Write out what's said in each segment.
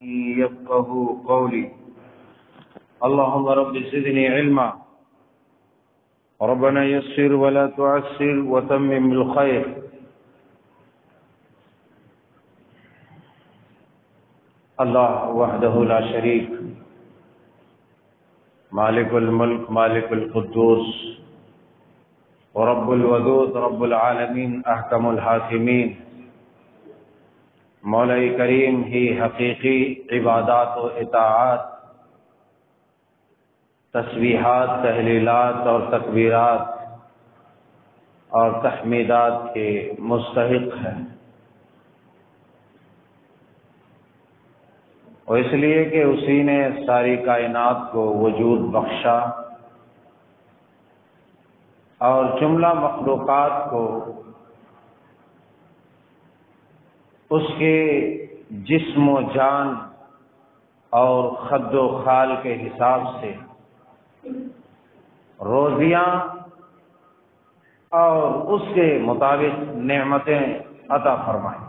يفقهوا قولي. اللهم رب زدني علما، ربنا يسر ولا تعسر وتمم بالخير. اللہ وحدہ لا شریک، مالک الملک مالک القدوس ورب الودود رب العالمین احکم الحاکمین، مولا کریم ہی حقیقی عبادات و اطاعات، تسبیحات، تحلیلات اور تکبیرات اور تحمیدات کے مستحق ہے، اور اس لیے کہ اسی نے ساری کائنات کو وجود بخشا اور جملہ مخلوقات کو اس کے جسم و جان اور خد و خال کے حساب سے روزیاں اور اس کے مطابق نعمتیں عطا فرمائیں.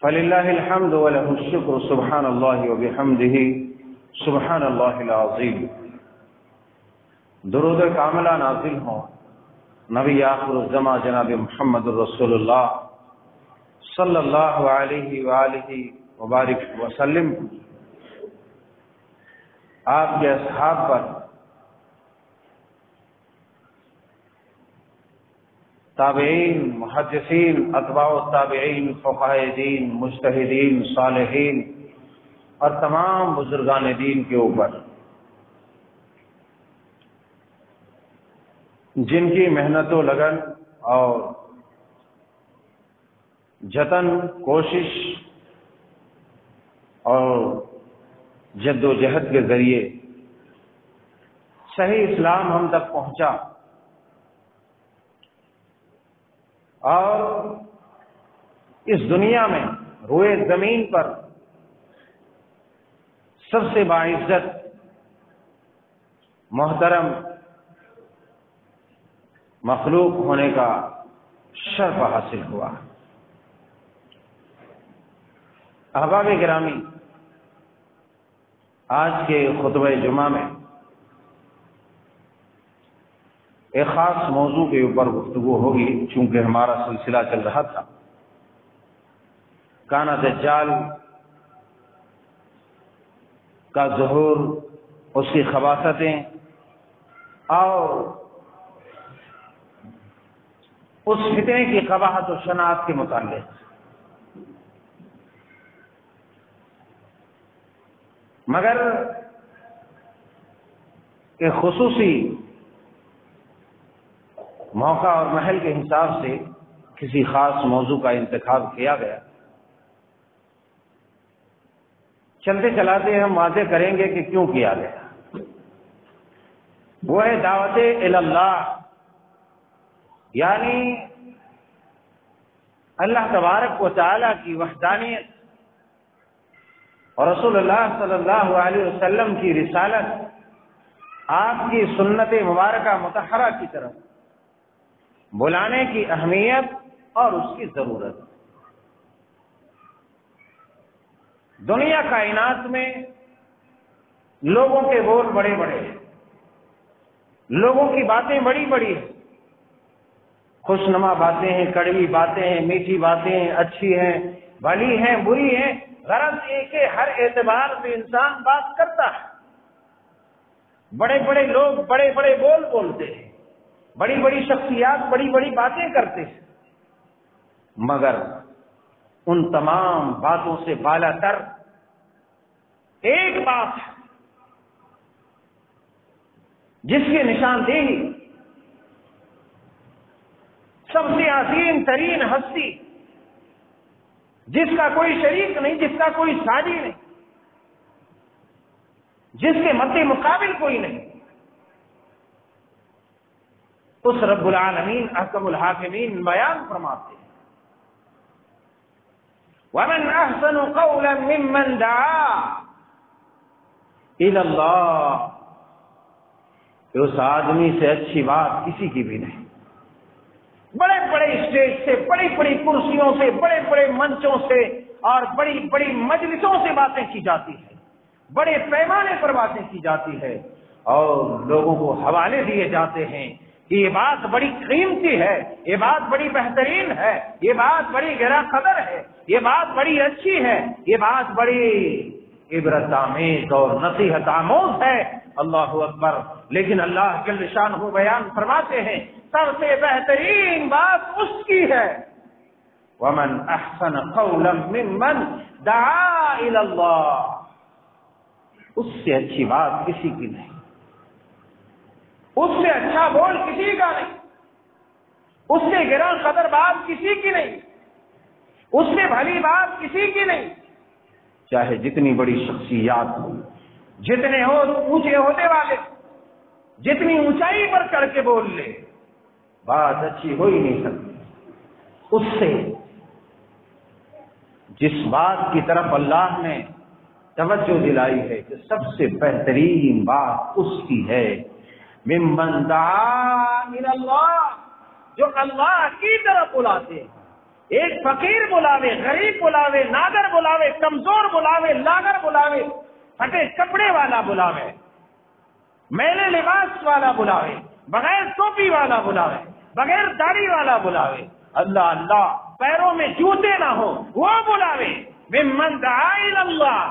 فللہ الحمد ولہ الشکر سبحان اللہ وبحمدہ سبحان اللہ العظیم. درود کاملہ نازل ہوں نبی آخر الزماں جناب محمد الرسول اللہ صلی اللہ علیہ وآلہ وبارک وسلم، آپ کے اصحاب پر، تابعین، محدثین، اتباع التابعین، فقہاء دین، مجتہدین، صالحین اور تمام بزرگان دین کے اوپر جن کی محنت و لگن اور جتن، کوشش اور جد و جہد کے ذریعے صحیح اسلام ہم تک پہنچا اور اس دنیا میں روئے زمین پر سب سے باعزت محترم مخلوق ہونے کا شرف حاصل ہوا. احباب گرامی، آج کے خطبہ جمعہ میں ایک خاص موضوع کے اوپر گفتگو ہوگی، چونکہ ہمارا سلسلہ چل رہا تھا کانا دجال کا ظہور، اس کی خباثتیں اور اس فتنے کی قباحت و شناعت کے متعلق. مگر ایک خصوصی موقع اور محل کے حساب سے کسی خاص موضوع کا انتخاب کیا گیا. چلتے چلاتے ہم واضح کریں گے کہ کیوں کیا گیا. وہ ہے دعوت اللہ، یعنی اللہ تبارک و تعالی کی وحدانیت اور رسول اللہ صلی اللہ علیہ وسلم کی رسالت، آپ کی سنت مبارکہ مطہرہ کی طرف بلانے کی اہمیت اور اس کی ضرورت. دنیا کائنات میں لوگوں کے بول بڑے بڑے ہیں، لوگوں کی باتیں بڑی بڑی ہیں، خوشنما باتیں ہیں، کڑوی باتیں ہیں، میٹھی باتیں ہیں، اچھی ہیں، بھلی ہیں، بری ہیں. غرض ایک ہے، ہر اعتبار سے انسان بات کرتا ہے. بڑے بڑے لوگ بڑے بڑے بول بولتے ہیں، بڑی بڑی شخصیات بڑی بڑی باتیں کرتے ہیں، مگر ان تمام باتوں سے بالا تر ایک بات ہے جس کی نشاندہی سب سے عظیم ترین ہستی، جس کا کوئی شریک نہیں، جس کا کوئی ساجی نہیں، جس کے مد مقابل کوئی نہیں، اس رب العالمین احکم الحاکمین بیان فرماتے ہیں، وَمَنْ أَحْسَنُ قَوْلًا مِّمَّنْ دَعَا إِلَى اللَّهِ، کہ اس آدمی سے اچھی بات کسی کی بھی نہیں. بڑے بڑے اسٹیج سے, بڑی بڑی کرسیوں سے, بڑے بڑے منچوں سے اور بڑی بڑی مجلسوں سے باتیں کی جاتی ہے, بڑے پیمانے پر باتیں کی جاتی ہے, اور لوگوں کو حوالے دیے جاتے ہیں کہ یہ بات بڑی قیمتی ہے, یہ بات بڑی بہترین ہے, یہ بات بڑی گراں قدر ہے, یہ بات بڑی اچھی ہے, یہ بات بڑی عبرت آمیز اور نصیحت آموز ہے. اللہ اکبر. لیکن اللہ جل شانہ بیان فرماتے ہیں سب سے بہترین بات اس کی ہے, ومن احسن قولا ممن دعا الی اللہ, اس سے اچھی بات کسی کی نہیں, اس سے اچھا بول کسی کا نہیں, اس سے گراں قدر بات کسی کی نہیں, اس سے بھلی بات کسی کی نہیں. چاہے جتنی بڑی شخصیات ہو, جتنے ہو اونچے عہدے والے, جتنی اونچائی پر چڑھ کے بول لے, بات اچھی ہو ہی نہیں سکتی. اس سے جس بات کی طرف اللہ نے توجہ دلائی ہے کہ سب سے بہترین بات اس کی ہے, ممن دعا الی اللہ, جو اللہ کی طرف بلاتے ہیں. ایک فقیر بلاوے, غریب بلاوے, نادر بلاوے, کمزور بلاوے, لاغر بلاوے, پھٹے کپڑے والا بلاوے, میلے لباس والا بلاوے, بغیر ٹوپی والا بلاوے, بغیر داڑھی والا بلاوے, اللہ اللہ پیروں میں جوتے نہ ہو وہ بلاوے. ممن دعا الی اللہ,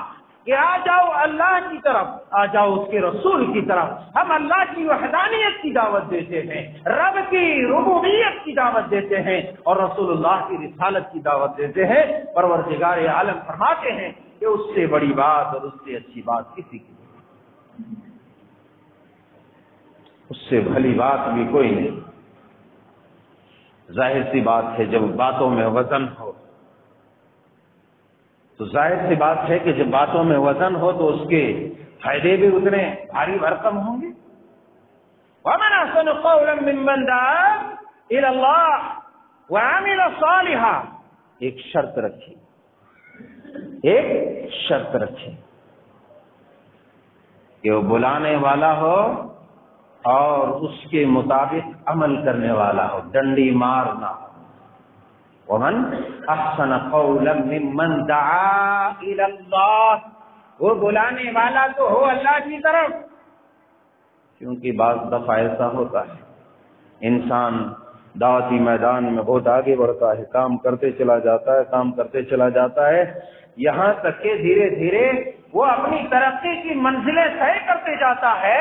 کہ آ جاؤ اللہ کی طرف, آ جاؤ اس کے رسول کی طرف. ہم اللہ کی وحدانیت کی دعوت دیتے ہیں, رب کی ربوبیت کی دعوت دیتے ہیں, اور رسول اللہ کی رسالت کی دعوت دیتے ہیں. پروردگار عالم فرماتے ہیں کہ اس سے بڑی بات اور اس سے اچھی بات کسی کی نہیں, اس سے بھلی بات بھی کوئی نہیں. ظاہر سی بات ہے جب باتوں میں وزن ہو, تو ظاہر سی بات ہے کہ جب باتوں میں وزن ہو تو اس کے فائدے بھی اتنے بھاری بھرکم ہوں گے. وَمَنْ أَحْسَنُ قَوْلًا مِّمَّنْ دَعَا إِلَى اللَّهِ وَعَمِلَ صَالِحًا. ایک شرط رکھی, ایک شرط رکھی کہ وہ بلانے والا ہو اور اس کے مطابق عمل کرنے والا ہو, ڈنڈی مارنا ہو. ومن احسن قولا ممن دعا الی اللہ, وہ بلانے والا تو ہو اللہ کی طرف. کیونکہ بعض دفعہ ایسا ہوتا ہے انسان دعوتی میدان میں بہت آگے بڑھتا ہے, کام کرتے چلا جاتا ہے, کام کرتے چلا جاتا ہے, یہاں تک کہ دھیرے دھیرے وہ اپنی ترقی کی منزلیں طے کرتے جاتا ہے,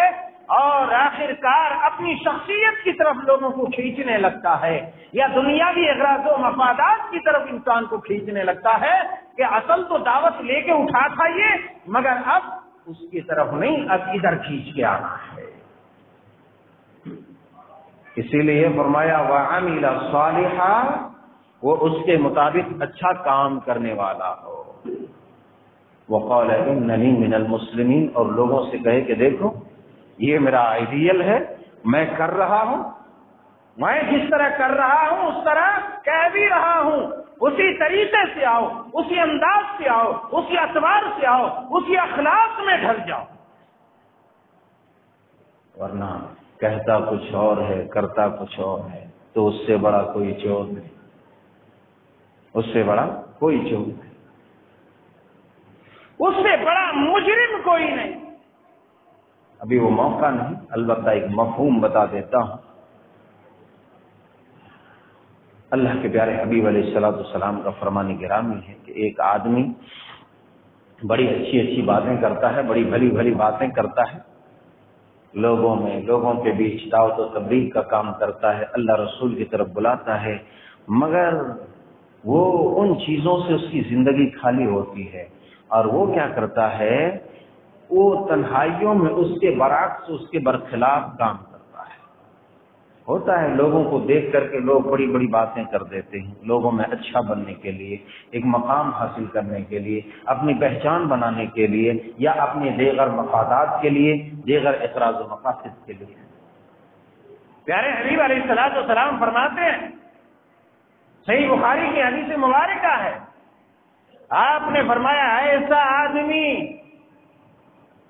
اور آخر کار اپنی شخصیت کی طرف لوگوں کو کھینچنے لگتا ہے, یا دنیاوی اغراض و مفادات کی طرف انسان کو کھینچنے لگتا ہے کہ اصل تو دعوت لے کے اٹھا تھا یہ, مگر اب اس کی طرف نہیں, اب ادھر کھینچ کے آنا ہے. اسی لیے فرمایا وَعَمِلَ صَالِحًا, وہ اس کے مطابق اچھا کام کرنے والا ہو. وَقَالَ إِنَّنِي مِنَ الْمُسْلِمِينَ, اور لوگوں سے کہے کہ دیکھو یہ میرا آئیڈیل ہے, میں کر رہا ہوں, میں جس طرح کر رہا ہوں اس طرح کہہ بھی رہا ہوں, اسی طریقے سے آؤ, اسی انداز سے آؤ, اسی اعتبار سے آؤ, اسی اخلاق میں ڈھل جاؤ. ورنہ کہتا کچھ اور ہے, کرتا کچھ اور ہے, تو اس سے بڑا کوئی چور نہیں, اس سے بڑا کوئی چور نہیں, اس سے بڑا مجرم کوئی نہیں. ابھی وہ موقع نہیں, البتہ ایک مفہوم بتا دیتا ہوں. اللہ کے پیارے حبیب علیہ الصلوۃ والسلام کا فرمان گرامی ہے کہ ایک آدمی بڑی اچھی اچھی باتیں کرتا ہے, بڑی بھلی بھلی باتیں کرتا ہے, لوگوں میں, لوگوں کے بیچ دعوت و تبلیغ کا کام کرتا ہے, اللہ رسول کی طرف بلاتا ہے, مگر وہ ان چیزوں سے اس کی زندگی خالی ہوتی ہے, اور وہ کیا کرتا ہے, وہ تنہائیوں میں اس کے برعکس اس کے برخلاف کام کرتا ہے. ہوتا ہے لوگوں کو دیکھ کر کے لوگ بڑی بڑی باتیں کر دیتے ہیں, لوگوں میں اچھا بننے کے لیے, ایک مقام حاصل کرنے کے لیے, اپنی پہچان بنانے کے لیے, یا اپنے دیگر مفادات کے لیے, دیگر اخراج و مقاصد کے لیے. پیارے حبیب علیہ الصلوۃ والسلام فرماتے ہیں, صحیح بخاری کی حدیث مبارکہ ہے, آپ نے فرمایا ایسا آدمی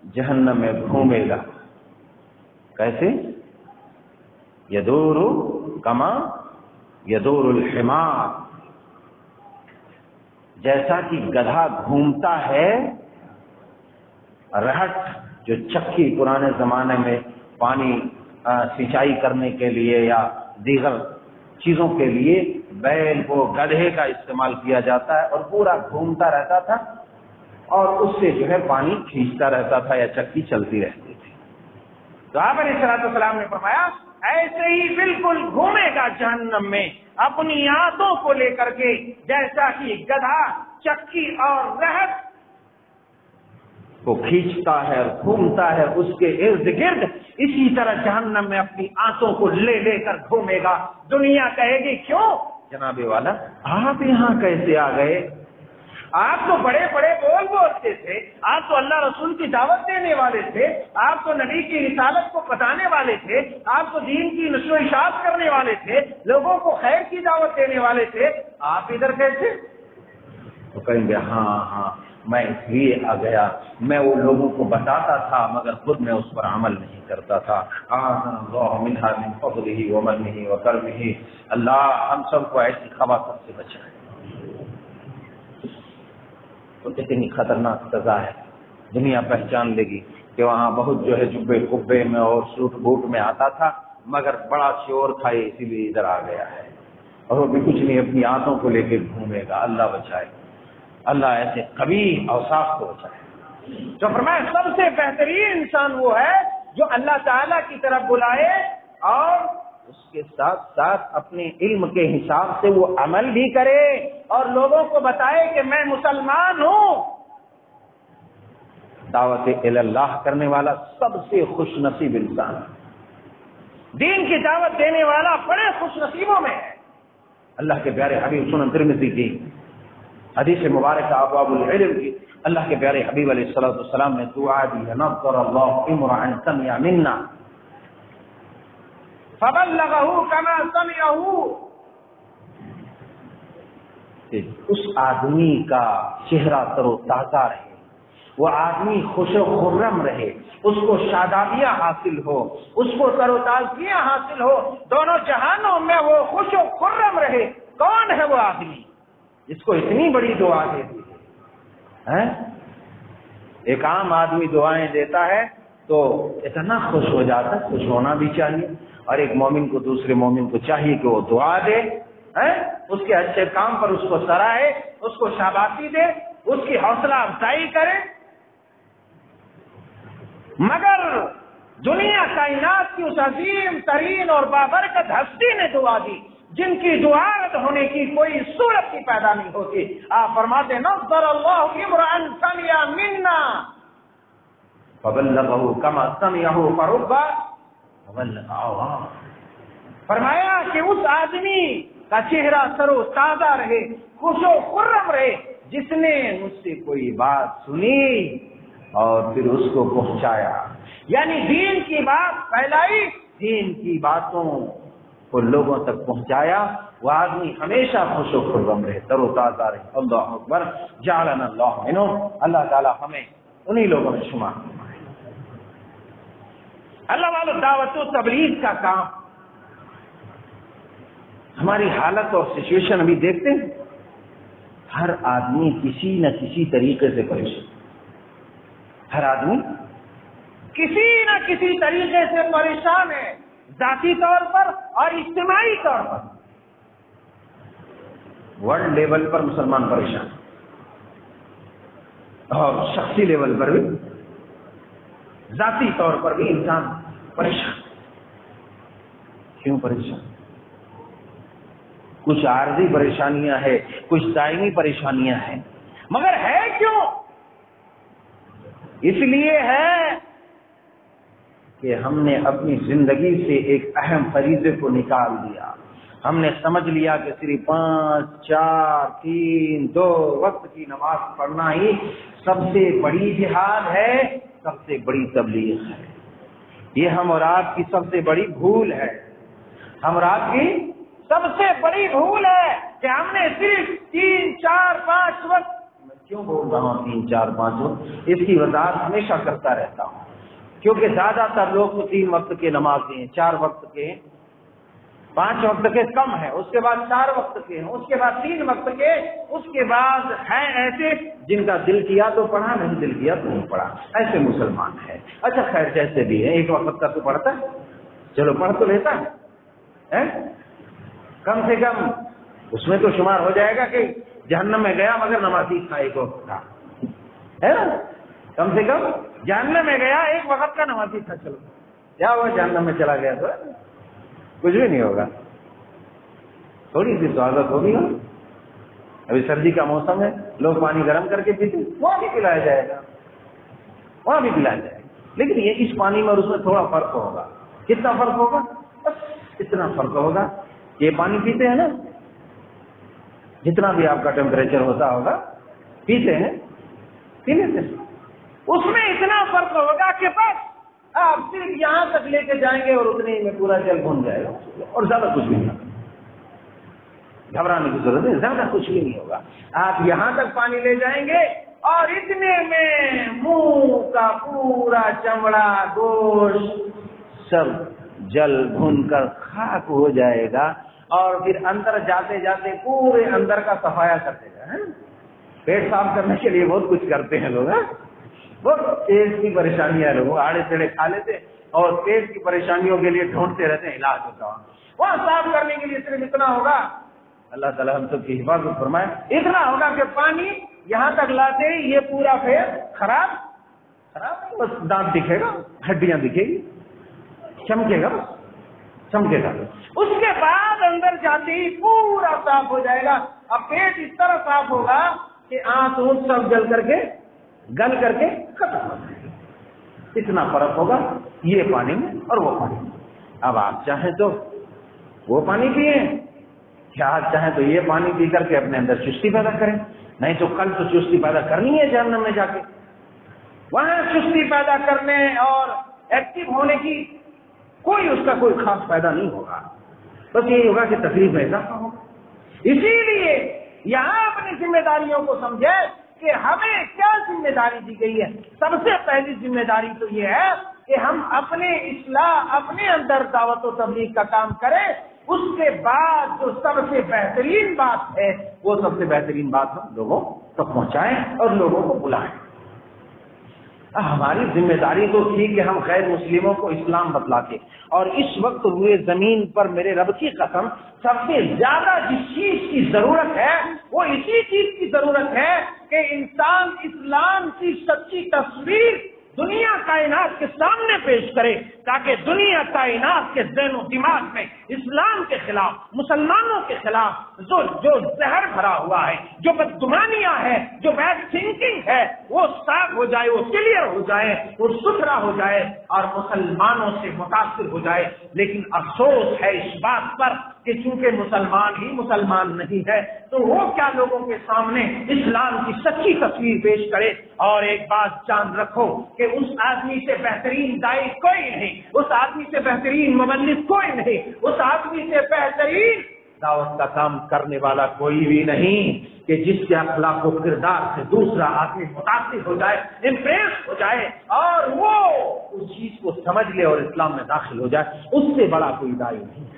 جہنم میں گھومے گا, کیسے, یدور کما یدور الحمار، جیسا کہ گدھا گھومتا ہے، رہٹ جو چکی پرانے زمانے میں پانی سینچائی کرنے کے لیے یا دیگر چیزوں کے لیے بیل کو گدھے کا استعمال کیا جاتا ہے اور پورا گھومتا رہتا تھا اور اس سے جو ہے پانی کھینچتا رہتا تھا یا چکی چلتی رہتی تھی. تو آپ علیہ الصلوۃ والسلام نے فرمایا ایسے ہی بالکل گھومے گا جہنم میں اپنی آنتوں کو لے کر کے، جیسا کہ گدھا چکی اور رہٹ کو کھینچتا ہے اور گھومتا ہے اس کے ارد گرد، اسی طرح جہنم میں اپنی آنتوں کو لے لے کر گھومے گا. دنیا کہے گی کیوں جناب والا آپ یہاں کیسے آ گئے؟ آپ تو بڑے بڑے بول بولتے تھے، آپ تو اللہ رسول کی دعوت دینے والے تھے، آپ تو نبی کی رسالت کو بتانے والے تھے، آپ تو دین کی نشر و اشاعت کرنے والے تھے، لوگوں کو خیر کی دعوت دینے والے تھے، آپ ادھر کیسے؟ تو کہیں گے ہاں میں اس لیے آ گیا، میں وہ لوگوں کو بتاتا تھا مگر خود میں اس پر عمل نہیں کرتا تھا. اللہ منہا من فضلہ ومنہ وکرمہ، اللہ ہم سب کو ایسی خباثت سے بچائے. تو اتنی خطرناک سزا ہے، دنیا پہچان لے گی کہ وہاں بہت جو ہے جبے کبے میں اور سوٹ بوٹ میں آتا تھا مگر بڑا شور تھا اسی لیے ادھر آ گیا ہے، اور وہ بھی کچھ نہیں اپنی آنتوں کو لے کے گھومے گا. اللہ بچائے، اللہ ایسے قبیح اوصاف کو بچائے. جو فرمایا سب سے بہترین انسان وہ ہے جو اللہ تعالیٰ کی طرف بلائے اور اس کے ساتھ ساتھ اپنے علم کے حساب سے وہ عمل بھی کرے اور لوگوں کو بتائے کہ میں مسلمان ہوں. دعوت اللہ کرنے والا سب سے خوش نصیب انسان، دین کی دعوت دینے والا بڑے خوش نصیبوں میں ہے. اللہ کے پیارے حبیب سنن ترمذی کی حدیث مبارکہ ابواب العلم کی اللہ کے پیارے حبیب علیہ الصلوۃ والسلام نے دعا دی ہے، نصر اللہ امرا سمع منا فبلغه كما سمعه. اس آدمی کا چہرہ تر و تازہ رہے، وہ آدمی خوش و خرم رہے، اس کو شادابیاں حاصل ہو، اس کو تر و تازگیاں حاصل ہو، دونوں جہانوں میں وہ خوش و خرم رہے. کون ہے وہ آدمی جس کو اتنی بڑی دعا دے دی ہے؟ ایک عام آدمی دعائیں دیتا ہے تو اتنا خوش ہو جاتا ہے، خوش ہونا بھی چاہیے. اور ایک مومن کو دوسرے مومن کو چاہیے کہ وہ دعا دے، اس کے اچھے کام پر اس کو سراہے، اس کو شاباشی دے، اس کی حوصلہ افزائی کرے. مگر دنیا کائنات کی اس عظیم ترین اور بابرکت ہستی نے دعا دی جن کی دعا رد ہونے کی کوئی صورت ہی پیدا نہیں ہوتی. آپ فرماتے نصر اللہ امرا سمع منا فبلغه كما سمعه فربا وبلغ عوام. فرمایا کہ اس آدمی کا چہرہ سر و تازہ رہے، خوش و خرم رہے جس نے مجھ سے کوئی بات سنی اور پھر اس کو پہنچایا، یعنی دین کی بات پھیلائی، دین کی باتوں کو لوگوں تک پہنچایا. وہ آدمی ہمیشہ خوش و خرم رہے، تر و تازہ رہے. اللہ اکبر، جعلنا اللہ منہم. اللہ تعالی ہمیں انہی لوگوں میں شمار فرمائے. اللہ والو دعوت و تبلیغ کا کام، ہماری حالت اور سچویشن ابھی دیکھتے ہیں، ہر آدمی کسی نہ کسی طریقے سے پریشان، ہر آدمی کسی نہ کسی طریقے سے پریشان ہے، ذاتی طور پر اور اجتماعی طور پر. ورلڈ لیول پر مسلمان پریشان اور شخصی لیول پر بھی، ذاتی طور پر بھی انسان پریشان. کیوں پریشان؟ کچھ عارضی پریشانیاں ہیں، کچھ دائمی پریشانیاں ہیں، مگر ہے کیوں؟ اس لیے ہے کہ ہم نے اپنی زندگی سے ایک اہم فریضے کو نکال دیا. ہم نے سمجھ لیا کہ صرف 5 4 3 2 وقت کی نماز پڑھنا ہی سب سے بڑی جہاد ہے، سب سے بڑی تبلیغ ہے. یہ ہم اور آپ کی سب سے بڑی بھول ہے. ہم اور آپ کی سب سے بڑی بھول ہے کہ ہم نے صرف 3 4 5 وقت، میں کیوں بول رہا ہوں 3 4 5 وقت؟ اس کی وضاحت ہمیشہ کرتا رہتا ہوں کیونکہ زیادہ تر لوگ تو 3 وقت کے نمازیں، 4 وقت کے، 5 وقت کے کم ہے، اس کے بعد 4 وقت کے ہیں، اس کے بعد 3 وقت کے، اس کے بعد ہے ایسے جن کا دل کیا تو پڑھا، نہیں دل کیا تو نہیں پڑھا، ایسے مسلمان ہے۔ اچھا خیر جیسے بھی ہے، 1 وقت کا تو پڑھتا ہے، چلو پڑھ تو لیتا ہے، کم سے کم اس میں تو شمار ہو جائے گا کہ جہنم میں گیا مگر نمازی تھا 1 وقت کا، ہے نا؟ کم سے کم جہنم میں گیا 1 وقت کا نمازی تھا، چلو کیا ہوا جہنم میں چلا گیا تو کچھ بھی نہیں ہوگا، تھوڑی سی تو عادت ہوگی نا۔ ابھی سردی کا موسم ہے، لوگ پانی گرم کر کے پیتے، وہاں بھی پلایا جائے گا، وہاں بھی پلایا جائے گا، لیکن یہ اس پانی میں اور اس میں تھوڑا فرق ہوگا۔ کتنا فرق ہوگا؟ بس اتنا فرق ہوگا، یہ پانی پیتے ہیں نا، جتنا بھی آپ کا ٹیمپریچر ہوتا ہوگا پیتے ہیں، پی لیتے ہیں، اس میں اتنا فرق ہوگا کہ بس آپ صرف یہاں تک لے کے جائیں گے اور اتنے ہی میں پورا جل بھون جائے گا، اور زیادہ کچھ بھی نہیں ہوگا، گھبرانے کی ضرورت نہیں، زیادہ کچھ بھی نہیں ہوگا۔ آپ یہاں تک پانی لے جائیں گے اور اتنے میں منہ کا پورا چمڑا گوشت سب جل بھون کر خاک ہو جائے گا، اور پھر اندر جاتے جاتے پورے اندر کا صفایا کرتے گا۔ پیٹ صاف کرنے کے لیے بہت کچھ کرتے ہیں لوگ، بہت پیٹ کی پریشانیاں، لوگ آڑے تیڑے کھا لیتے اور پیٹ کی پریشانیوں کے لیے ڈھونڈتے رہتے ہیں علاج ہوتا، وہاں صاف کرنے کے لیے صرف اتنا ہوگا، اللہ تعالیٰ ہم سب کی حفاظت فرمائے، اتنا ہوگا کہ پانی یہاں تک لاتے ہی یہ پورا پیٹ خراب بس دانت دکھے گا، ہڈیاں دکھے گی، چمکے گا، بس چمکے گا، اس کے بعد اندر جاتے ہی پورا صاف ہو جائے گا۔ اب پیٹ اس طرح صاف ہوگا کہ آنکھ اونٹ سب جل کر کے گل کر کے ختم ہو جائے گا، اتنا فرق ہوگا یہ پانی میں اور وہ پانی میں۔ اب آپ چاہیں تو وہ پانی پئیں، کیا آپ چاہیں تو یہ پانی پی کر کے اپنے اندر چستی پیدا کریں، نہیں تو کل تو چستی پیدا کرنی ہے جہنم میں جا کے، وہاں چستی پیدا کرنے اور ایکٹیو ہونے کی اس کا کوئی خاص فائدہ نہیں ہوگا، بس یہی ہوگا کہ تکلیف میں اضافہ ہوگا۔ اسی لیے یہاں اپنی ذمہ داریوں کو سمجھے کہ ہمیں کیا ذمہ داری دی گئی ہے۔ سب سے پہلی ذمہ داری تو یہ ہے کہ ہم اپنے اصلاح، اپنے اندر دعوت و تبلیغ کا کام کریں، اس کے بعد جو سب سے بہترین بات ہے وہ سب سے بہترین بات ہم لوگوں تک پہنچائیں اور لوگوں کو بلائیں۔ ہماری ذمہ داری تو تھی کہ ہم غیر مسلموں کو اسلام بتلاتے، اور اس وقت ہوئے زمین پر میرے رب کی قسم سب سے زیادہ جس چیز کی ضرورت ہے وہ اسی چیز کی ضرورت ہے کہ انسان اسلام کی سچی تصویر دنیا کائنات کے سامنے پیش کرے، تاکہ دنیا کائنات کے ذہن و دماغ میں اسلام کے خلاف، مسلمانوں کے خلاف جو زہر بھرا ہوا ہے، جو بدگمانیاں ہے، جو بیڈ تھنکنگ ہے، وہ صاف ہو جائے، وہ کلیئر ہو جائے، وہ ستھرا ہو جائے اور مسلمانوں سے متاثر ہو جائے۔ لیکن افسوس ہے اس بات پر کہ چونکہ مسلمان ہی مسلمان نہیں ہے تو وہ کیا لوگوں کے سامنے اسلام کی سچی تصویر پیش کرے۔ اور ایک بات جان رکھو کہ اس آدمی سے بہترین داعی کوئی نہیں، اس آدمی سے بہترین مبلغ کوئی نہیں، اس آدمی سے بہترین دعوت کا کام کرنے والا کوئی بھی نہیں کہ جس کے اخلاق و کردار سے دوسرا آدمی متاثر ہو جائے، امپریس ہو جائے اور وہ اس چیز کو سمجھ لے اور اسلام میں داخل ہو جائے، اس سے بڑا کوئی داعی نہیں ہے۔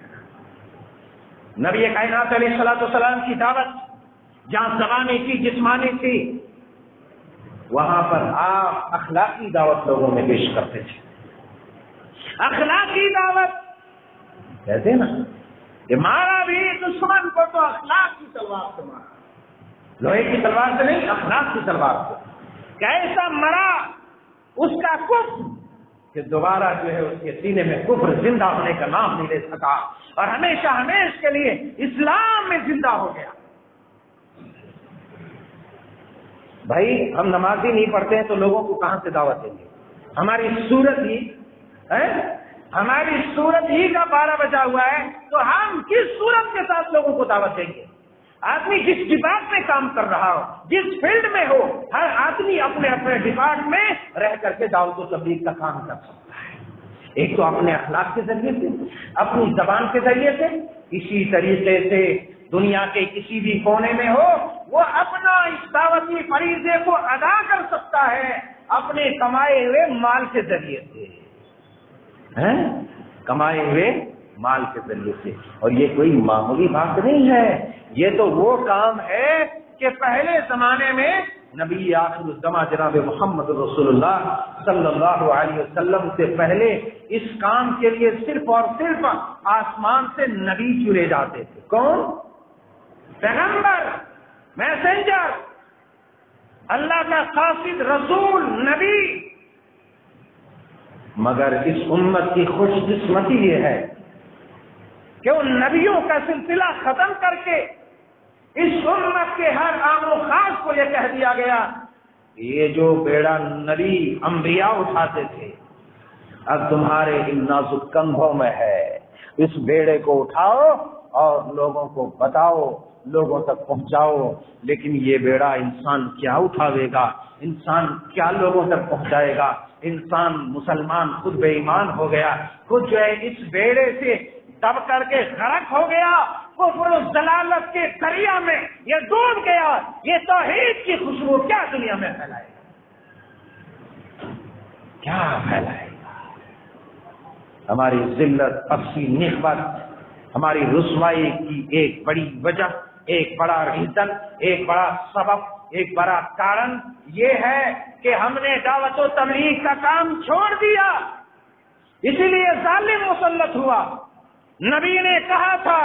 نبی کائنات علیہ الصلوۃ والسلام کی دعوت جہاں زبانی تھی، جسمانی تھی، وہاں پر آپ اخلاقی دعوت لوگوں میں پیش کرتے تھے۔ اخلاقی دعوت کہتے ہیں نا کہ مارا بھی دشمن کو تو اخلاق کی تلوار سے مارا، لوہے کی تلوار سے نہیں، اخلاق کی تلوار سے۔ کیسا مرا اس کا کفر کہ دوبارہ جو ہے اس کے سینے میں کفر زندہ ہونے کا نام نہیں لے سکا اور ہمیشہ ہمیشہ کے لیے اسلام میں زندہ ہو گیا۔ بھائی ہم نمازی نہیں پڑھتے ہیں تو لوگوں کو کہاں سے دعوت دیں گے؟ ہماری صورت ہی کا 12 بجا ہوا ہے تو ہم کس صورت کے ساتھ لوگوں کو دعوت دیں گے؟ آدمی جس ڈپارٹ میں کام کر رہا ہو، جس فیلڈ میں ہو، ہر آدمی اپنے اپنے ڈپارٹ میں رہ کر کے دعوت و تبلیغ کا کام کر سکتا ہے۔ ایک تو اپنے اخلاق کے ذریعے سے، اپنی زبان کے ذریعے سے، اسی طریقے سے دنیا کے کسی بھی کونے میں ہو وہ اپنا اس دعوتی فریضے کو ادا کر سکتا ہے اپنے کمائے ہوئے مال کے ذریعے سے، کمائے ہوئے مال کے ذریعے سے. اور یہ کوئی معمولی بات نہیں ہے، یہ تو وہ کام ہے کہ پہلے زمانے میں نبی آخر الزماں جناب محمد رسول اللہ صلی اللہ علیہ وسلم سے پہلے اس کام کے لیے صرف اور صرف آسمان سے نبی چنے جاتے تھے. کون؟ پیغمبر، میسنجر، اللہ کا قاصد، رسول، نبی. مگر اس امت کی خوش قسمتی یہ ہے کہ ان نبیوں کا سلسلہ ختم کر کے اس امت کے ہر عام و خاص کو یہ کہہ دیا گیا یہ جو بیڑا نبی انبیاء اٹھاتے تھے اب تمہارے ان نازک کندھوں میں ہے. اس بیڑے کو اٹھاؤ اور لوگوں کو بتاؤ، لوگوں تک پہنچاؤ. لیکن یہ بیڑا انسان کیا اٹھاوے گا، انسان کیا لوگوں تک پہنچائے گا؟ انسان مسلمان خود بے ایمان ہو گیا، خود جو ہے اس بیڑے سے دب کر کے غرق ہو گیا، کفر و ضلالت کے دریا میں یہ ڈوب گیا. یہ توحید کی خوشبو کیا دنیا میں پھیلائے گا؟ کیا پھیلائے گا؟ ہماری ذلت، پستی، نخوت، ہماری رسوائی کی ایک بڑی وجہ، ایک بڑا ریزن، ایک بڑا سبب، ایک بڑا کارن یہ ہے کہ ہم نے دعوت و تبلیغ کا کام چھوڑ دیا. اسی لیے ظالم مسلط ہوا. نبی نے کہا تھا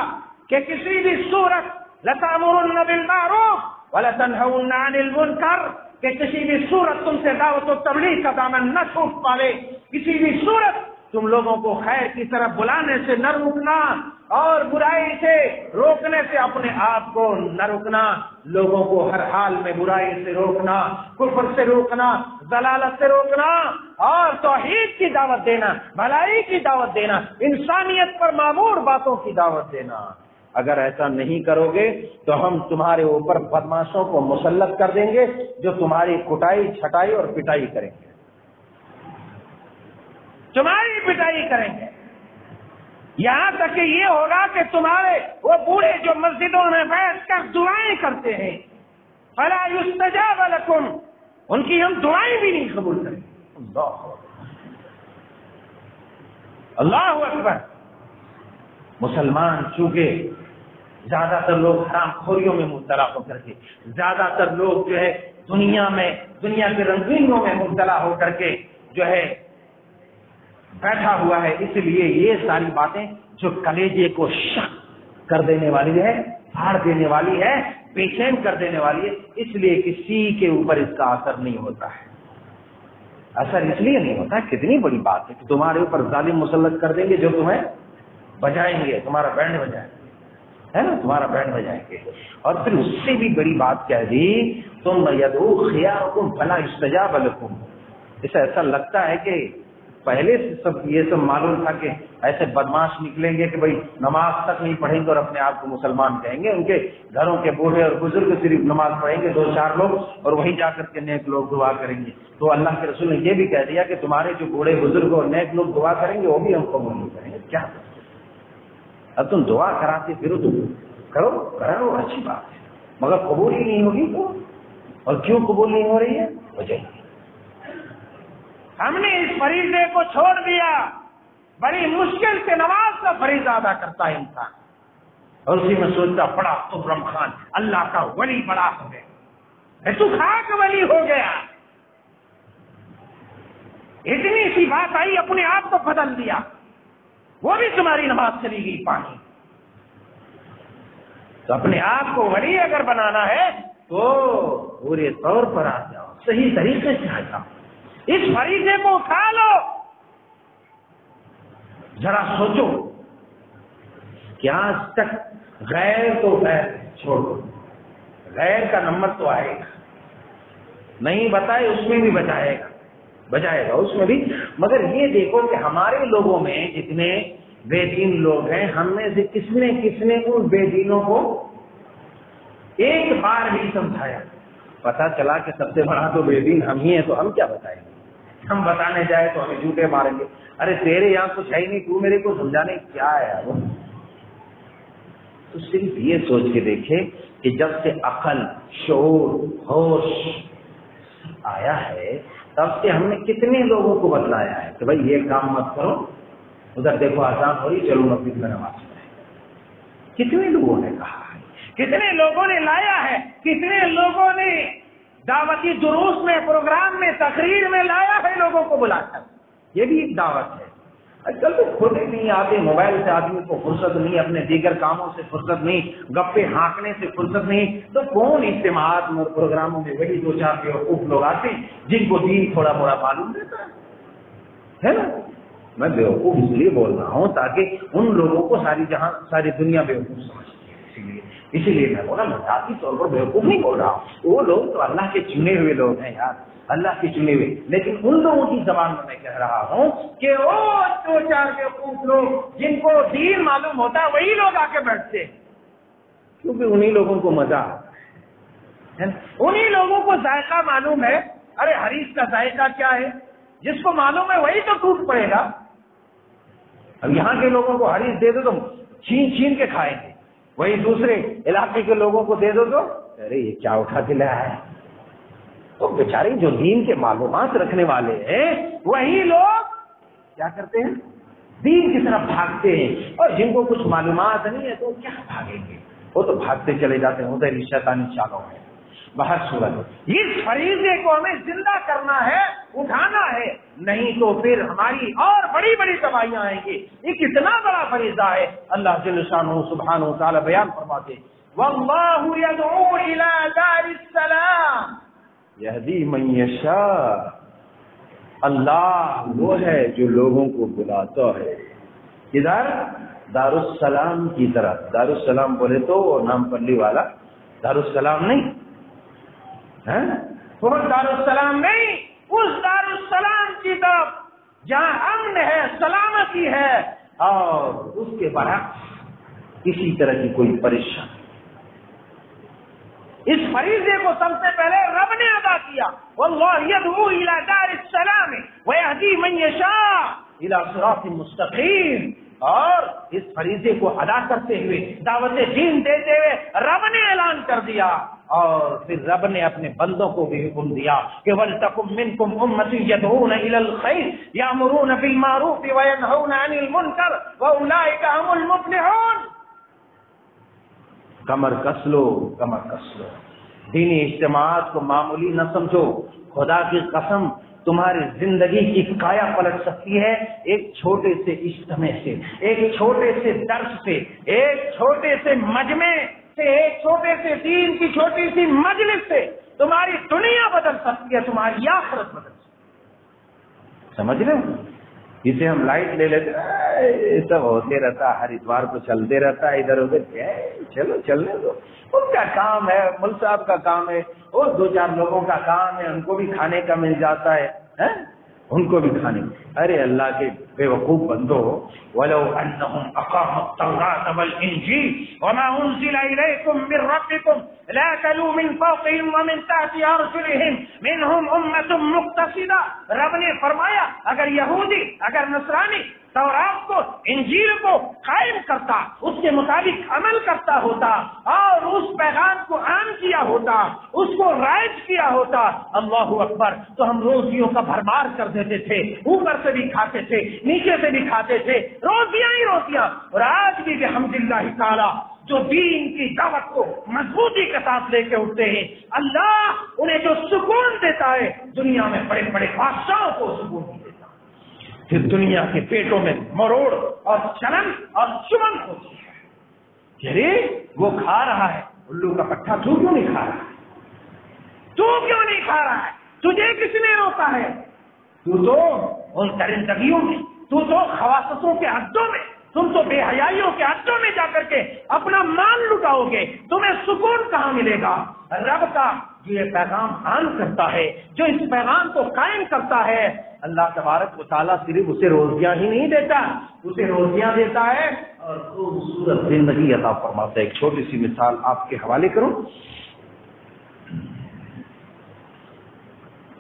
کہ کسی بھی صورت لَتَأْمُرُنَّ بِالْمَعْرُوفِ وَلَتَنْهَوْنَ عَنِ الْمُنكَرِ کہ کسی بھی صورت تم سے دعوت و تبلیغ کا دامن نہ چھوٹ پاوے، کسی بھی صورت تم لوگوں کو خیر کی طرف بلانے سے نہ روکنا اور برائی سے روکنے سے اپنے آپ کو نہ روکنا. لوگوں کو ہر حال میں برائی سے روکنا، کفر سے روکنا، ضلالت سے روکنا اور توحید کی دعوت دینا، بھلائی کی دعوت دینا، انسانیت پر معمور باتوں کی دعوت دینا. اگر ایسا نہیں کرو گے تو ہم تمہارے اوپر بدماشوں کو مسلط کر دیں گے جو تمہاری کٹائی، چھٹائی اور پٹائی کریں گے. تمہاری پٹائی کریں گے، یہاں تک کہ یہ ہوگا کہ تمہارے وہ بوڑھے جو مسجدوں میں بیٹھ کر دعائیں کرتے ہیں فلا یستجاب لکم، ان کی ہم دعائیں بھی نہیں قبول کریں گے. اللہ اکبر. مسلمان چونکہ زیادہ تر لوگ حرام خوریوں میں مبتلا ہو کر کے، زیادہ تر لوگ جو ہے دنیا کے رنگینوں میں مبتلا ہو کر کے جو ہے بیٹھا ہوا ہے. اس لیے یہ ساری باتیں جو کلیجے کو شک کر دینے والی ہے، پھاڑ دینے والی ہے، بے چین کر دینے والی ہے، اس لیے کسی کے اوپر اس کا اثر نہیں ہوتا ہے. اثر اس لیے نہیں ہوتا، کتنی بڑی بات ہے کہ تمہارے اوپر ظالم مسلط کر دیں گے جو تمہیں بجائیں گے، تمہارا بینڈ بجائیں گے، ہے نا، تمہارا بینڈ بجائیں گے. اور پھر اس سے بھی بڑی بات کہہ دی تم یدعو خیارکم فلا یستجاب لکم. اسے ایسا لگتا ہے کہ پہلے سے یہ سب معلوم تھا کہ ایسے بدماش نکلیں گے کہ بھائی نماز تک نہیں پڑھیں گے اور اپنے آپ کو مسلمان کہیں گے. ان کے گھروں کے بوڑھے اور بزرگ صرف نماز پڑھیں گے 2-4 لوگ اور وہیں جا کر کے نیک لوگ دعا کریں گے. تو اللہ کے رسول نے یہ بھی کہہ دیا کہ تمہارے جو بوڑھے بزرگ اور نیک لوگ دعا کریں گے وہ بھی ہم قبول نہیں کریں گے. کیا اب تم دعا کراتے پھرو تو کرو اچھی بات ہے، مگر قبول ہی نہیں ہوگی تو. اور کیوں قبول نہیں ہو رہی ہے؟ وجہ ہم نے اس فریضے کو چھوڑ دیا. بڑی مشکل سے نماز کا فریضہ ادا کرتا ہے انسان اور اسی میں سوچتا بڑا خرم خان اللہ کا ولی بڑا ہو گیا، تو خاک ولی ہو گیا. اتنی سی بات آئی اپنے آپ کو بدل دیا، وہ بھی تمہاری نماز چلی گئی پانی. تو اپنے آپ کو ولی اگر بنانا ہے تو پورے طور پر آ جاؤ، صحیح طریقے سے آ جاؤ، اس فریضے کو اٹھا لو. ذرا سوچو کہ آج تک غیر تو غیر چھوڑو، غیر کا نمبر تو آئے گا، نہیں بتائے اس میں بھی بجائے گا اس میں بھی. مگر یہ دیکھو کہ ہمارے لوگوں میں جتنے بے دین لوگ ہیں، ہم میں سے کس نے ان بے دینوں کو ایک بار بھی سمجھایا؟ پتا چلا کہ سب سے بڑا تو بے دین ہم ہی ہیں، تو ہم کیا بتائیں گے؟ ہم بتانے جائے تو ہمیں جھوٹے ماریں گے. ارے تیرے یہاں کچھ ہے ہی نہیں، تو میرے کو سمجھانے کیا ہے؟ تو صرف یہ سوچ کے دیکھے کہ جب سے عقل، شعور، ہوش آیا ہے تب سے ہم نے کتنے لوگوں کو بتلایا ہے کہ بھائی یہ کام مت کرو، ادھر دیکھو آسان ہو رہی، چلو مسجد میں نماز پڑھیں۔ کتنے لوگوں نے کہا ہے، کتنے لوگوں نے لایا ہے، کتنے لوگوں نے دعوتی دروس میں، پروگرام میں، تقریر میں لایا ہے لوگوں کو بلا کر۔ یہ بھی ایک دعوت ہے۔ آج کل تو خود ہی نہیں آتے، موبائل سے آدمی کو فرصت نہیں، اپنے دیگر کاموں سے فرصت نہیں، گپے ہانکنے سے فرصت نہیں، تو کون اجتماعات میں اور پروگراموں میں وہی دو چار بیوقوف لوگ آتے ہیں جن کو دین تھوڑا موڑا معلوم رہتا ہے نا۔ میں بیوقوف اس لیے بول رہا ہوں تاکہ ان لوگوں کو ساری دنیا بیوقوف سمجھتی ہے، اسی لیے میں بولا، میں ذاتی طور پر بیوقوف نہیں بول رہا ہوں، وہ لوگ تو اللہ کے چنے ہوئے لوگ ہیں یار، اللہ کے چنے ہوئے، لیکن ان لوگوں کی زبان میں کہہ رہا ہوں کہ وہ دو چار بیوقوف لوگ جن کو دین معلوم ہوتا ہے وہی لوگ آ کے بیٹھتے ہیں، کیونکہ انہی لوگوں کو مزہ آتا ہے، انہی لوگوں کو ذائقہ معلوم ہے۔ ارے حدیث کا ذائقہ کیا ہے؟ جس کو معلوم ہے وہی تو ٹوٹ پڑے گا۔ اب یہاں کے لوگوں کو حدیث دے دو تو چھین چھین کے کھائیں گے، وہی دوسرے علاقے کے لوگوں کو دے دو تو ارے یہ کیا اٹھا کے لایا ہے۔ تو بیچارے جو دین کے معلومات رکھنے والے ہیں وہی لوگ کیا کرتے ہیں، دین کی طرف بھاگتے ہیں، اور جن کو کچھ معلومات نہیں ہے تو کیا بھاگیں گے، وہ تو بھاگتے چلے جاتے ہیں، ادھر شیطانی چالوں میں۔ بہر صورت اس فریضے کو ہمیں زندہ کرنا ہے، اٹھانا ہے، نہیں تو پھر ہماری اور بڑی بڑی تباہیاں آئیں گی۔ یہ کتنا بڑا فریضہ ہے، اللہ جل شانہ سبحانہ و تعالی بیان فرماتے ہیں، واللہ یدعو الی دار السلام یہدی من یشاء، اللہ وہ ہے جو لوگوں کو بلاتا ہے ادھر دار السلام کی طرف۔ دار السلام بولے تو وہ نام پلی والا دار السلام نہیں، وہ دار السلام نہیں، اس دار السلام کی طرف جہاں امن ہے، سلامتی ہے، اور اس کے برعکس کسی طرح کی کوئی پریشانی۔ اس فریضے کو سب سے پہلے رب نے ادا کیا، واللہ یدعو الی دار السلام ویہدی من یشاء الی صراط مستقیم، اور اس فریضے کو ادا کرتے ہوئے، دعوت دین دیتے ہوئے رب نے اعلان کر دیا، اور پھر رب نے اپنے بندوں کو بھی حکم دیا کہ وَلْتَكُن مِّنكُمْ أُمَّةٌ يَدْعُونَ إِلَى الْخَيْرِ يَأْمُرُونَ بِالْمَعْرُوفِ وَيَنْهَوْنَ عَنِ الْمُنكَرِ وَأُولَٰئِكَ هُمُ الْمُفْلِحُونَ۔ کمر کس لو، کمر کس لو، دینی اجتماعات کو معمولی نہ سمجھو، خدا کی قسم تمہاری زندگی کی کایا پلٹ سکتی ہے ایک چھوٹے سے اجتماع سے، ایک چھوٹے سے درس سے، ایک چھوٹے سے مجمع سے، ایک چھوٹے سے دین کی چھوٹی سی مجلس سے تمہاری دنیا بدل سکتی ہے، تمہاری آخرت بدل سکتی ہے۔ سمجھ رہے ہو؟ جسے ہم لائٹ لے لیتے یہ سب ہوتے رہتا ہے، ہر اتوار کو چلتے رہتا ہے ادھر ادھر، چلو چلنے دو، ان کا کام ہے، مل صاحب کا کام ہے، اور دو چار لوگوں کا کام ہے، ان کو بھی کھانے کا مل جاتا ہے، ان کو بھی کھانے۔ ارے اللہ کے بے وقوف بندو، وَلَوْ أَنَّهُمْ أَقَامُوا التَّوْرَاةَ وَالْإِنْجِيلَ وَمَا أُنزِلَ إِلَيْكُمْ مِنْ رَبِّكُمْ لَأَكَلُوا مِنْ فَوْقِهِمْ وَمِنْ تَحْتِ أَرْجُلِهِمْ مِنْهُمْ أُمَّةٌ مُقْتَصِدَةٌ۔ رب نے فرمایا اگر یہودی، اگر نصرانی تورات کو، انجیل کو قائم کرتا، اس کے مطابق عمل کرتا ہوتا، اور اس پیغام کو عام کیا ہوتا، اس کو رائج کیا ہوتا، اللہ اکبر، تو ہم روزیوں کا بھرمار کر دیتے تھے، اوپر سے بھی کھاتے تھے، نیچے سے بھی کھاتے تھے، روزیاں ہی روزیاں۔ اور آج بھی بحمداللہ تعالی جو دین کی دعوت کو مضبوطی کے ساتھ لے کے اٹھتے ہیں، اللہ انہیں جو سکون دیتا ہے، دنیا میں بڑے بڑے بادشاہوں کو سکون نہیں دیتا، پھر دنیا کے پیٹوں میں مروڑ اور چلن اور چمن ہوتی ہے۔ ارے وہ کھا رہا ہے الو کا پٹھا، تو کیوں نہیں کھا رہا ہے؟ تو کیوں نہیں کھا رہا ہے؟ تجھے کس نے روکا ہے؟ تو ان درندگیوں میں، تو خواصوں کے حدوں میں، تم تو بے حیائیوں کے حدوں میں جا کر کے اپنا مال لٹاؤ گے، تمہیں سکون کہاں ملے گا؟ رب کا جو یہ پیغام عام کرتا ہے، جو اس پیغام کو قائم کرتا ہے، اللہ تبارک و تعالیٰ صرف اسے روزیاں ہی نہیں دیتا، اسے روزیاں دیتا ہے اور خوبصورت زندگی عطا فرماتا ہے۔ ایک چھوٹی سی مثال آپ کے حوالے کروں،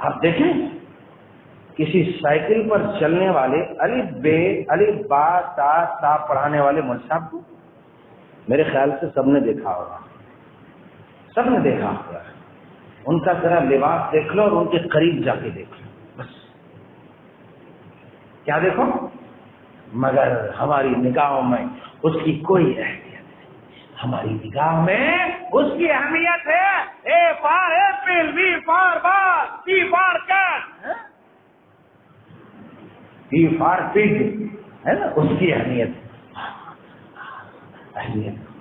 آپ دیکھیں کسی سائیکل پر چلنے والے الف با تا تا پڑھانے والے مولوی صاحب کو میرے خیال سے سب نے دیکھا ہوگا، سب نے دیکھا ہوگا۔ ان کا ذرا لباس دیکھ لو اور ان کے قریب جا کے دیکھ لو، بس کیا دیکھو؟ مگر ہماری نگاہوں میں اس کی کوئی اہمیت نہیں. ہماری نگاہ میں اس کی اہمیت ہے A for apple, B for ball, C for cat, P for pig, ہے نا، اس کی اہمیت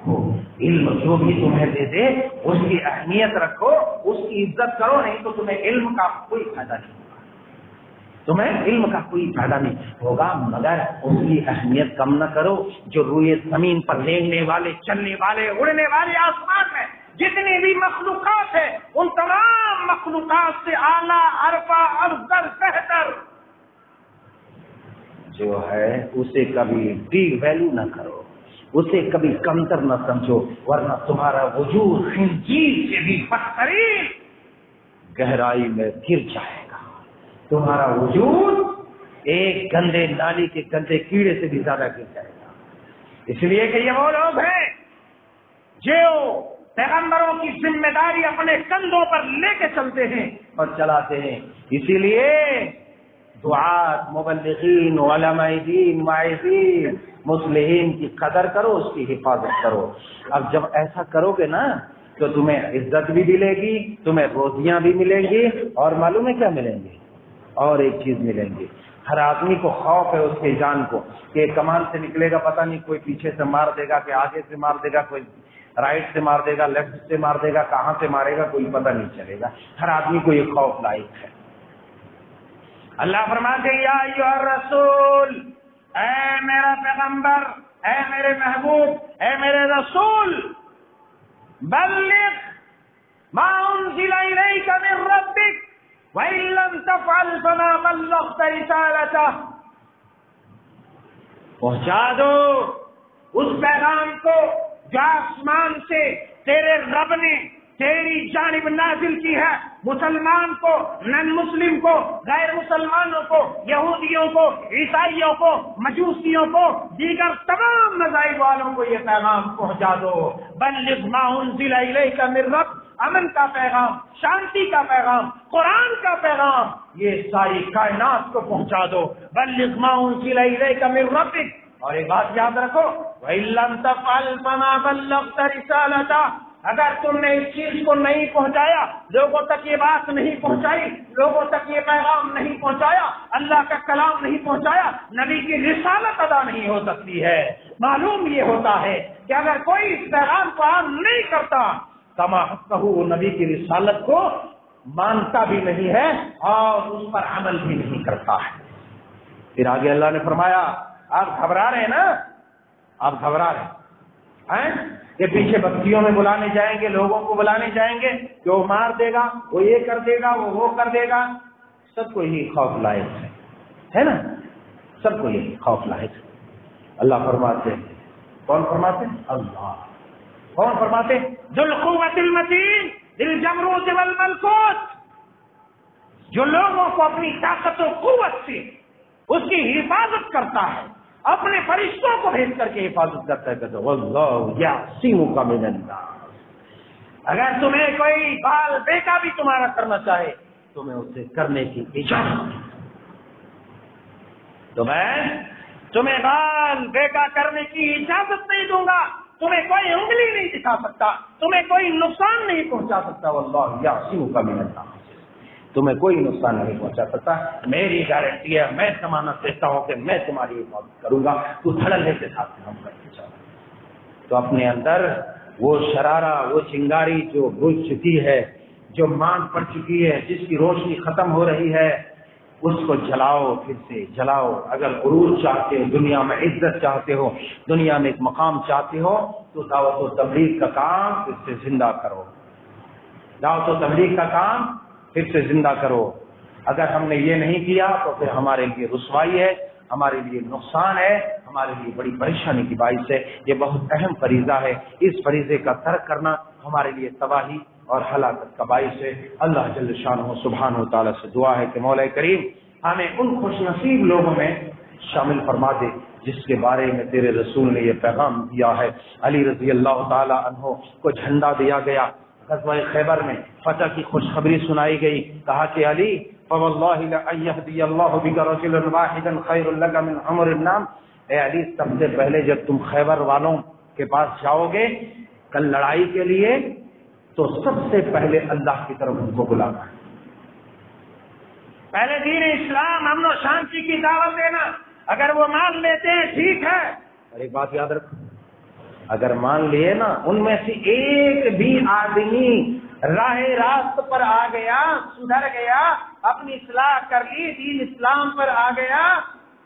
ہو. علم جو بھی تمہیں دے دے اس کی اہمیت رکھو، اس کی عزت کرو، نہیں تو تمہیں علم کا کوئی فائدہ نہیں ہوگا. تمہیں علم کا کوئی فائدہ نہیں ہوگا، مگر اس کی اہمیت کم نہ کرو. جو روئے زمین پر رینگنے والے، چلنے والے، اڑنے والے، آسمان میں جتنی بھی مخلوقات ہیں ان تمام مخلوقات سے اعلیٰ، ارفع، افضل، بہتر جو ہے اسے کبھی ڈی ویلو نہ کرو، اسے کبھی کمتر نہ سمجھو، ورنہ تمہارا وجود خنزیر سے بھی بدترین گہرائی میں گر جائے گا. تمہارا وجود ایک گندے نالی کے گندے کیڑے سے بھی زیادہ گر جائے گا. اس لیے کہ یہ وہ لوگ ہیں جو پیغمبروں کی ذمہ داری اپنے کندھوں پر لے کے چلتے ہیں اور چلاتے ہیں. اسی لیے دعات، مبلغین، علماء دین، واعظین، مصلحین کی قدر کرو، اس کی حفاظت کرو. اب جب ایسا کرو گے نا تو تمہیں عزت بھی ملے گی، تمہیں روزیاں بھی ملیں گی، اور معلوم ہے کیا ملیں گی؟ اور ایک چیز ملیں گی. ہر آدمی کو خوف ہے اس کی جان کو کہ کمان سے نکلے گا، پتہ نہیں کوئی پیچھے سے مار دے گا کہ آگے سے مار دے گا، کوئی رائٹ سے مار دے گا، لیفٹ سے مار دے گا، کہاں سے مارے گا کوئی پتہ نہیں چلے گا. ہر آدمی کو یہ خوف لائق ہے. اللہ فرماتے ہیں یا ایھا الرسول، اے میرا پیغمبر، اے میرے محبوب، اے میرے رسول، بلغ ما انزل الیک من ربک وان لم تفعل فما بلغت رسالتہ. پہنچا دو اس پیغام کو جو آسمان سے تیرے رب نے تیری جانب نازل کی ہے، مسلمان کو، نن مسلم کو، غیر مسلمانوں کو، یہودیوں کو، عیسائیوں کو، مجوسیوں کو، دیگر تمام مذاہب والوں کو یہ پیغام پہنچا دو. بلغ ما انزل الیک من رب، امن کا پیغام، شانتی کا پیغام، قرآن کا پیغام، یہ ساری کائنات کو پہنچا دو. بلغ ما انزل الیک من ربک. اور ایک بات یاد رکھو، وَإِن لَّمْ تَفْعَلْ فَمَا بَلَّغْتَ رِسَالَتَهُ. اگر تم نے اس چیز کو نہیں پہنچایا، لوگوں تک یہ بات نہیں پہنچائی، لوگوں تک یہ پیغام نہیں پہنچایا، اللہ کا کلام نہیں پہنچایا، نبی کی رسالت ادا نہیں ہو سکتی ہے. معلوم یہ ہوتا ہے کہ اگر کوئی اس پیغام کو عام نہیں کرتا، کما حقہ، نبی کی رسالت کو مانتا بھی نہیں ہے اور اس پر عمل بھی نہیں کرتا ہے. پھر آگے اللہ نے فرمایا، آپ گھبرا رہے ہیں نا، آپ گھبرا رہے ہیں کہ پیچھے بستیوں میں بلانے جائیں گے، لوگوں کو بلانے جائیں گے کہ وہ مار دے گا، وہ یہ کر دے گا، وہ کر دے گا. سب کو یہی خوف لائق ہے نا، سب کو یہی خوف لائق ہے. اللہ فرماتے ہیں، کون فرماتے ہیں؟ اللہ. کون فرماتے ہیں؟ ذو القوۃ المتین ذی الجبروت والملکوت. جو لوگوں کو اپنی طاقت و قوت سے اس کی حفاظت کرتا ہے، اپنے فرشتوں کو بھیج کر کے حفاظت کرتا ہے. کہتے واللہ یعصمک من الناس. اگر تمہیں کوئی بال بیٹا بھی تمہارا کرنا چاہے تمہیں اسے کرنے کی اجازت ہے. تو میں تمہیں بال بیٹا کرنے کی اجازت نہیں دوں گا. تمہیں کوئی انگلی نہیں دکھا سکتا، تمہیں کوئی نقصان نہیں پہنچا سکتا. واللہ یعصمک من الناس. تمہیں کوئی نقصان نہیں پہنچا سکتا. میری گارنٹی ہے، میں ضمانت دیتا ہوں کہ میں تمہاری حفاظت کروں گا. تو دھڑلے کے ساتھ کام کر کے چاہو. تو اپنے اندر وہ شرارہ، وہ چنگاری جو بجھ چکی ہے، جو مان پڑ چکی ہے، جس کی روشنی ختم ہو رہی ہے، اس کو جلاؤ، پھر سے جلاؤ. اگر عروج چاہتے ہو، دنیا میں عزت چاہتے ہو، دنیا میں ایک مقام چاہتے ہو، تو دعوت و تبلیغ کا کام پھر سے زندہ کرو. دعوت و تبلیغ کا کام پھر سے زندہ کرو. اگر ہم نے یہ نہیں کیا تو پھر ہمارے لیے رسوائی ہے، ہمارے لیے نقصان ہے، ہمارے لیے بڑی پریشانی کی باعث ہے. یہ بہت اہم فریضہ ہے. اس فریضے کا ترک کرنا ہمارے لیے تباہی اور ہلاکت کا باعث ہے. اللہ جل شانہ سبحانہ و تعالیٰ سے دعا ہے کہ مولا کریم ہمیں ان خوش نصیب لوگوں میں شامل فرما دے جس کے بارے میں تیرے رسول نے یہ پیغام دیا ہے. علی رضی اللہ تعالیٰ عنہ کو جھنڈا دیا گیا، غزوہ خیبر میں فتح کی خوشخبری سنائی گئی. کہا کہ علی فواللہ لأن يهدي الله بك رجلا واحدا خير لك من حمر النعم. اے علی سب سے پہلے جب تم خیبر والوں کے پاس جاؤ گے کل لڑائی کے لیے تو سب سے پہلے اللہ کی طرف ان کو بلانا ہے. پہلے دین اسلام امن و شانتی کی دعوت دینا. اگر وہ مان لیتے ہیں ٹھیک ہے, اور ایک بات یاد رکھو, اگر مان لیے نا ان میں سے ایک بھی آدمی راہ راست پر آ گیا, سدھر گیا, اپنی اصلاح کر لی, دین اسلام پر آ گیا,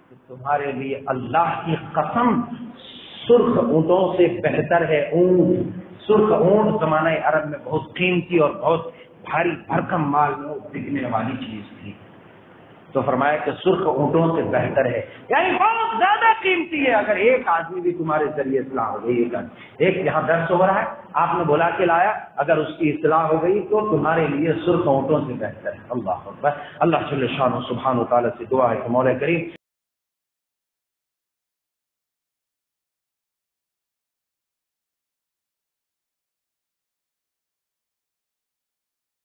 تو تمہارے لیے اللہ کی قسم سرخ اونٹوں سے بہتر ہے اونٹ. سرخ اونٹ زمانہ عرب میں بہت قیمتی اور بہت بھاری بھرکم مال میں بکنے والی چیز تھی. تو فرمایا کہ سرخ اونٹوں سے بہتر ہے, یعنی بہت زیادہ قیمتی ہے. اگر ایک آدمی بھی تمہارے ذریعے اصلاح ہو گئی, ایک یہاں درس ہو رہا ہے, آپ نے بلا کے لایا, اگر اس کی اصلاح ہو گئی تو تمہارے لیے سرخ اونٹوں سے بہتر ہے. اللہ اکبر. اللہ جل شانہ سبحانہ و تعالیٰ سے دعا ہے کہ مولا کریم